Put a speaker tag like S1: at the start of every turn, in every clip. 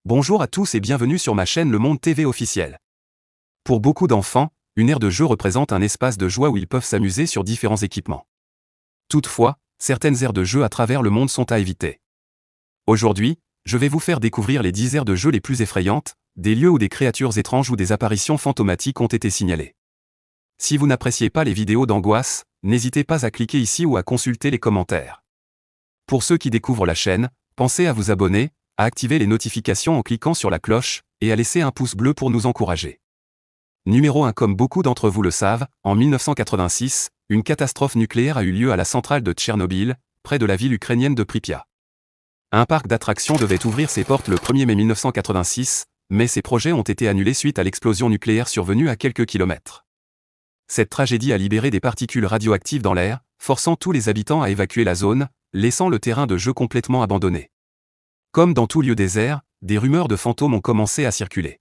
S1: Bonjour à tous et bienvenue sur ma chaîne Le Monde TV officiel. Pour beaucoup d'enfants, une aire de jeu représente un espace de joie où ils peuvent s'amuser sur différents équipements. Toutefois, certaines aires de jeu à travers le monde sont à éviter. Aujourd'hui, je vais vous faire découvrir les 10 aires de jeu les plus effrayantes, des lieux où des créatures étranges ou des apparitions fantomatiques ont été signalées. Si vous n'appréciez pas les vidéos d'angoisse, n'hésitez pas à cliquer ici ou à consulter les commentaires. Pour ceux qui découvrent la chaîne, pensez à vous abonner, à activer les notifications en cliquant sur la cloche, et à laisser un pouce bleu pour nous encourager. Numéro 1. Comme beaucoup d'entre vous le savent, en 1986, une catastrophe nucléaire a eu lieu à la centrale de Tchernobyl, près de la ville ukrainienne de Pripyat. Un parc d'attractions devait ouvrir ses portes le 1er mai 1986, mais ces projets ont été annulés suite à l'explosion nucléaire survenue à quelques kilomètres. Cette tragédie a libéré des particules radioactives dans l'air, forçant tous les habitants à évacuer la zone, laissant le terrain de jeu complètement abandonné. Comme dans tout lieu désert, des rumeurs de fantômes ont commencé à circuler.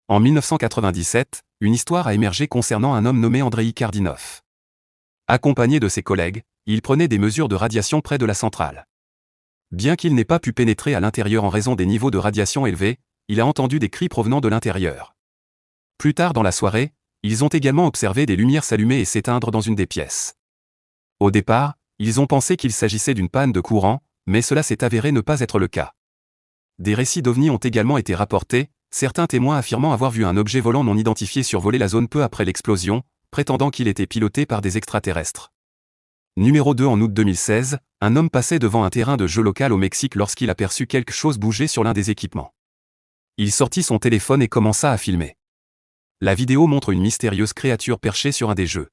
S1: En 1997, une histoire a émergé concernant un homme nommé Andreï Kardinov. Accompagné de ses collègues, il prenait des mesures de radiation près de la centrale. Bien qu'il n'ait pas pu pénétrer à l'intérieur en raison des niveaux de radiation élevés, il a entendu des cris provenant de l'intérieur. Plus tard dans la soirée, ils ont également observé des lumières s'allumer et s'éteindre dans une des pièces. Au départ, ils ont pensé qu'il s'agissait d'une panne de courant, mais cela s'est avéré ne pas être le cas. Des récits d'ovnis ont également été rapportés, certains témoins affirmant avoir vu un objet volant non identifié survoler la zone peu après l'explosion, prétendant qu'il était piloté par des extraterrestres. Numéro 2. En août 2016, un homme passait devant un terrain de jeu local au Mexique lorsqu'il aperçut quelque chose bouger sur l'un des équipements. Il sortit son téléphone et commença à filmer. La vidéo montre une mystérieuse créature perchée sur un des jeux.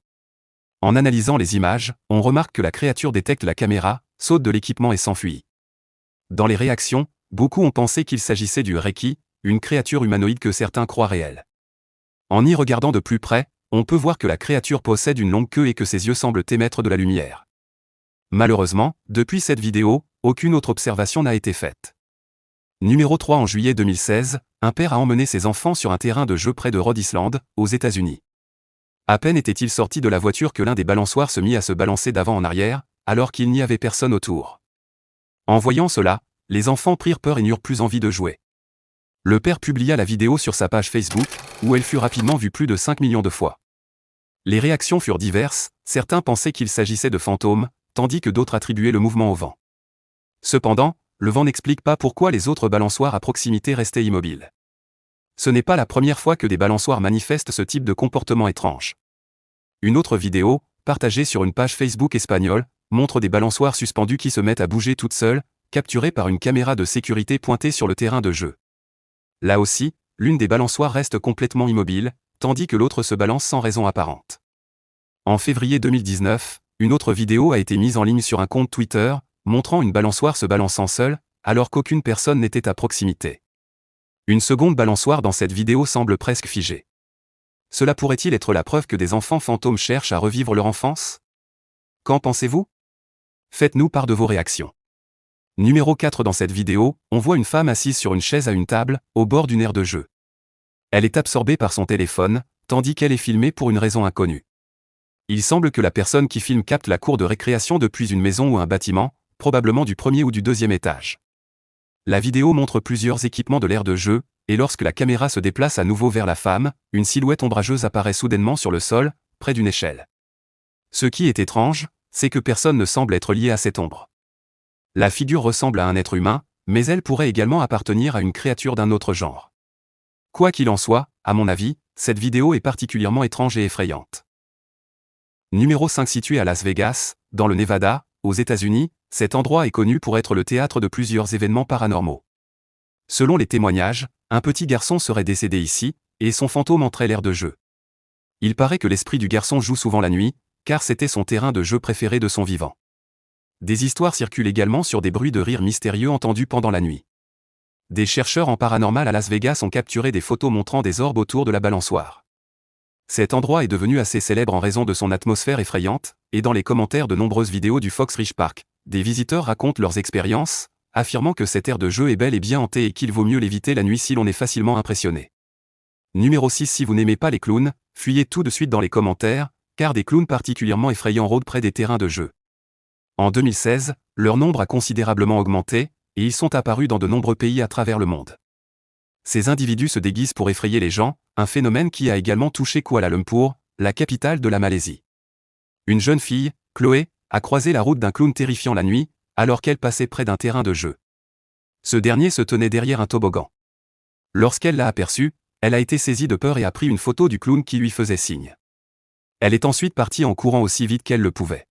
S1: En analysant les images, on remarque que la créature détecte la caméra, saute de l'équipement et s'enfuit. Dans les réactions, beaucoup ont pensé qu'il s'agissait du Reiki, une créature humanoïde que certains croient réelle. En y regardant de plus près, on peut voir que la créature possède une longue queue et que ses yeux semblent émettre de la lumière. Malheureusement, depuis cette vidéo, aucune autre observation n'a été faite. Numéro 3. En juillet 2016, un père a emmené ses enfants sur un terrain de jeu près de Rhode Island, aux États-Unis. À peine était-il sorti de la voiture que l'un des balançoires se mit à se balancer d'avant en arrière, alors qu'il n'y avait personne autour. En voyant cela, les enfants prirent peur et n'eurent plus envie de jouer. Le père publia la vidéo sur sa page Facebook, où elle fut rapidement vue plus de 5 millions de fois. Les réactions furent diverses, certains pensaient qu'il s'agissait de fantômes, tandis que d'autres attribuaient le mouvement au vent. Cependant, le vent n'explique pas pourquoi les autres balançoires à proximité restaient immobiles. Ce n'est pas la première fois que des balançoires manifestent ce type de comportement étrange. Une autre vidéo, partagée sur une page Facebook espagnole, montre des balançoires suspendues qui se mettent à bouger toutes seules, capturées par une caméra de sécurité pointée sur le terrain de jeu. Là aussi, l'une des balançoires reste complètement immobile, tandis que l'autre se balance sans raison apparente. En février 2019, une autre vidéo a été mise en ligne sur un compte Twitter, montrant une balançoire se balançant seule, alors qu'aucune personne n'était à proximité. Une seconde balançoire dans cette vidéo semble presque figée. Cela pourrait-il être la preuve que des enfants fantômes cherchent à revivre leur enfance? Qu'en pensez-vous? Faites-nous part de vos réactions. Numéro 4. Dans cette vidéo, on voit une femme assise sur une chaise à une table, au bord d'une aire de jeu. Elle est absorbée par son téléphone, tandis qu'elle est filmée pour une raison inconnue. Il semble que la personne qui filme capte la cour de récréation depuis une maison ou un bâtiment, probablement du premier ou du deuxième étage. La vidéo montre plusieurs équipements de l'aire de jeu, et lorsque la caméra se déplace à nouveau vers la femme, une silhouette ombrageuse apparaît soudainement sur le sol, près d'une échelle. Ce qui est étrange, c'est que personne ne semble être lié à cette ombre. La figure ressemble à un être humain, mais elle pourrait également appartenir à une créature d'un autre genre. Quoi qu'il en soit, à mon avis, cette vidéo est particulièrement étrange et effrayante. Numéro 5. Situé à Las Vegas, dans le Nevada, aux États-Unis, cet endroit est connu pour être le théâtre de plusieurs événements paranormaux. Selon les témoignages, un petit garçon serait décédé ici, et son fantôme entrait l'aire de jeu. Il paraît que l'esprit du garçon joue souvent la nuit, car c'était son terrain de jeu préféré de son vivant. Des histoires circulent également sur des bruits de rire mystérieux entendus pendant la nuit. Des chercheurs en paranormal à Las Vegas ont capturé des photos montrant des orbes autour de la balançoire. Cet endroit est devenu assez célèbre en raison de son atmosphère effrayante, et dans les commentaires de nombreuses vidéos du Fox Ridge Park, des visiteurs racontent leurs expériences, affirmant que cette aire de jeu est bel et bien hantée et qu'il vaut mieux l'éviter la nuit si l'on est facilement impressionné. Numéro 6. Si vous n'aimez pas les clowns, fuyez tout de suite dans les commentaires, car des clowns particulièrement effrayants rôdent près des terrains de jeu. En 2016, leur nombre a considérablement augmenté, et ils sont apparus dans de nombreux pays à travers le monde. Ces individus se déguisent pour effrayer les gens, un phénomène qui a également touché Kuala Lumpur, la capitale de la Malaisie. Une jeune fille, Chloé, a croisé la route d'un clown terrifiant la nuit, alors qu'elle passait près d'un terrain de jeu. Ce dernier se tenait derrière un toboggan. Lorsqu'elle l'a aperçu, elle a été saisie de peur et a pris une photo du clown qui lui faisait signe. Elle est ensuite partie en courant aussi vite qu'elle le pouvait.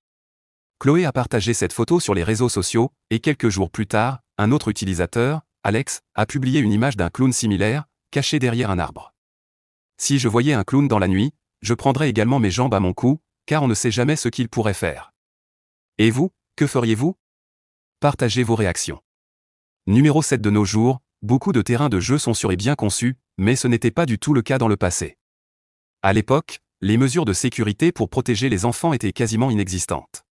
S1: Chloé a partagé cette photo sur les réseaux sociaux, et quelques jours plus tard, un autre utilisateur, Alex, a publié une image d'un clown similaire, caché derrière un arbre. Si je voyais un clown dans la nuit, je prendrais également mes jambes à mon cou, car on ne sait jamais ce qu'il pourrait faire. Et vous, que feriez-vous? Partagez vos réactions. Numéro 7 de nos jours, beaucoup de terrains de jeu sont sûrs et bien conçus, mais ce n'était pas du tout le cas dans le passé. À l'époque, les mesures de sécurité pour protéger les enfants étaient quasiment inexistantes.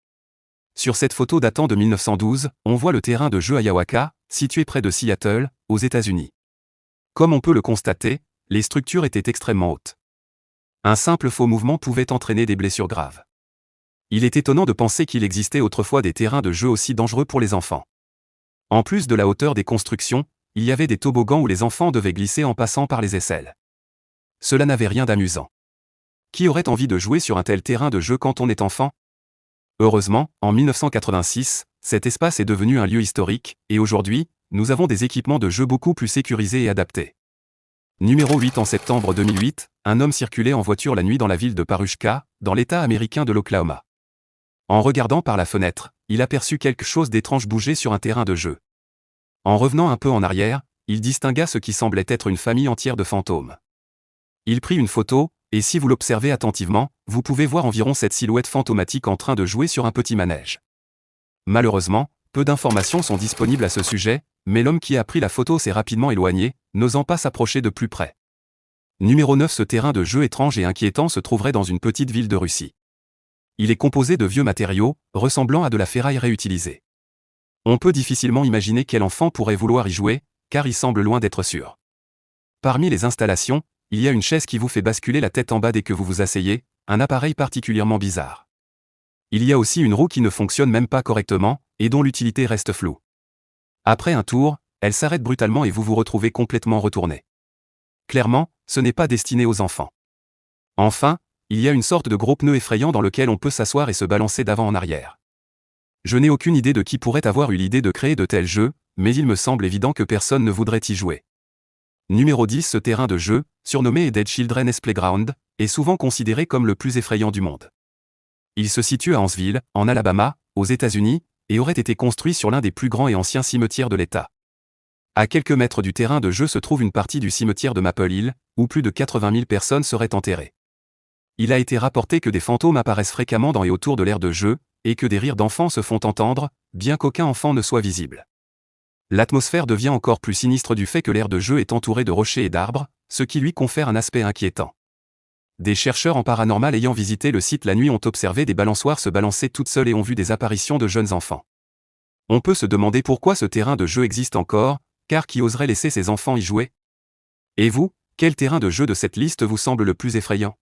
S1: Sur cette photo datant de 1912, on voit le terrain de jeu Ayawaka, situé près de Seattle, aux États-Unis. Comme on peut le constater, les structures étaient extrêmement hautes. Un simple faux mouvement pouvait entraîner des blessures graves. Il est étonnant de penser qu'il existait autrefois des terrains de jeu aussi dangereux pour les enfants. En plus de la hauteur des constructions, il y avait des toboggans où les enfants devaient glisser en passant par les aisselles. Cela n'avait rien d'amusant. Qui aurait envie de jouer sur un tel terrain de jeu quand on est enfant? Heureusement, en 1986, cet espace est devenu un lieu historique, et aujourd'hui, nous avons des équipements de jeu beaucoup plus sécurisés et adaptés. Numéro 8. En septembre 2008, un homme circulait en voiture la nuit dans la ville de Parushka, dans l'État américain de l'Oklahoma. En regardant par la fenêtre, il aperçut quelque chose d'étrange bouger sur un terrain de jeu. En revenant un peu en arrière, il distingua ce qui semblait être une famille entière de fantômes. Il prit une photo, et si vous l'observez attentivement, vous pouvez voir environ cette silhouette fantomatique en train de jouer sur un petit manège. Malheureusement, peu d'informations sont disponibles à ce sujet, mais l'homme qui a pris la photo s'est rapidement éloigné, n'osant pas s'approcher de plus près. Numéro 9. Ce terrain de jeu étrange et inquiétant se trouverait dans une petite ville de Russie. Il est composé de vieux matériaux, ressemblant à de la ferraille réutilisée. On peut difficilement imaginer quel enfant pourrait vouloir y jouer, car il semble loin d'être sûr. Parmi les installations, il y a une chaise qui vous fait basculer la tête en bas dès que vous vous asseyez, un appareil particulièrement bizarre. Il y a aussi une roue qui ne fonctionne même pas correctement, et dont l'utilité reste floue. Après un tour, elle s'arrête brutalement et vous vous retrouvez complètement retourné. Clairement, ce n'est pas destiné aux enfants. Enfin, il y a une sorte de gros pneu effrayant dans lequel on peut s'asseoir et se balancer d'avant en arrière. Je n'ai aucune idée de qui pourrait avoir eu l'idée de créer de tels jeux, mais il me semble évident que personne ne voudrait y jouer. Numéro 10. Ce terrain de jeu, surnommé Dead Children's Playground, est souvent considéré comme le plus effrayant du monde. Il se situe à Huntsville, en Alabama, aux États-Unis, et aurait été construit sur l'un des plus grands et anciens cimetières de l'État. À quelques mètres du terrain de jeu se trouve une partie du cimetière de Maple Hill, où plus de 80 000 personnes seraient enterrées. Il a été rapporté que des fantômes apparaissent fréquemment dans et autour de l'aire de jeu, et que des rires d'enfants se font entendre, bien qu'aucun enfant ne soit visible. L'atmosphère devient encore plus sinistre du fait que l'aire de jeu est entourée de rochers et d'arbres, ce qui lui confère un aspect inquiétant. Des chercheurs en paranormal ayant visité le site la nuit ont observé des balançoires se balancer toutes seules et ont vu des apparitions de jeunes enfants. On peut se demander pourquoi ce terrain de jeu existe encore, car qui oserait laisser ses enfants y jouer? Et vous, quel terrain de jeu de cette liste vous semble le plus effrayant?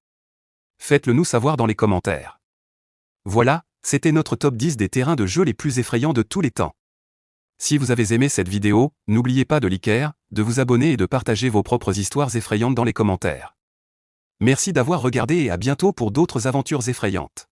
S1: Faites-le nous savoir dans les commentaires. Voilà, c'était notre top 10 des terrains de jeu les plus effrayants de tous les temps. Si vous avez aimé cette vidéo, n'oubliez pas de liker, de vous abonner et de partager vos propres histoires effrayantes dans les commentaires. Merci d'avoir regardé et à bientôt pour d'autres aventures effrayantes.